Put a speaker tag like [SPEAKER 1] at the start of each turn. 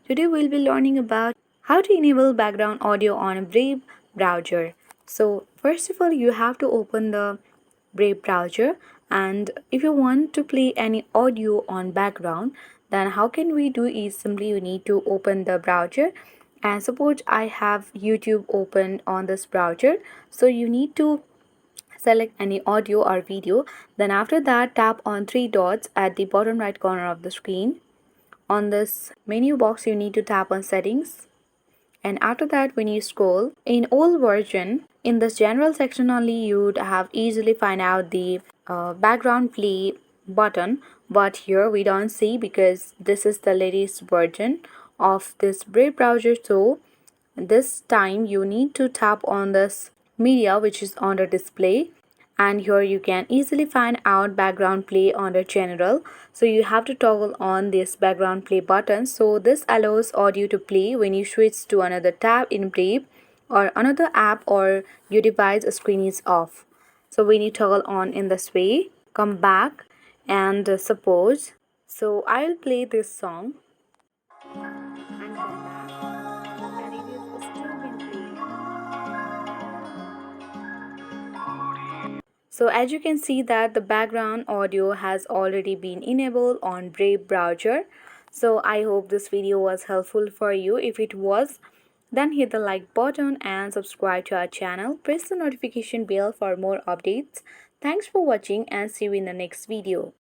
[SPEAKER 1] Today we'll be learning about how to enable background audio on a Brave browser. So first of all, you have to open the Brave browser, and if you want to play any audio on background, then how can we do is simply you need to open the browser, and suppose I have YouTube opened on this browser, so you need to select any audio or video. Then after that, tap on three dots at the bottom right corner of the screen. On this menu box, you need to tap on settings, and after that, when you scroll in old version, in this general section only, you'd have easily find out the background play button, but here we don't see because this is the latest version of this Brave browser. So this time you need to tap on this media which is on the display, and here you can easily find out background play under general. So you have to toggle on this background play button, so this allows audio to play when you switch to another tab in Brave or another app or your device screen is off. So when you toggle on in this way, come back and suppose, so I'll play this song and come back, and it is still been playing. So as you can see that the background audio has already been enabled on Brave browser. So I hope this video was helpful for you. If it was, then hit the like button and subscribe to our channel. Press the notification bell for more updates. Thanks for watching and see you in the next video.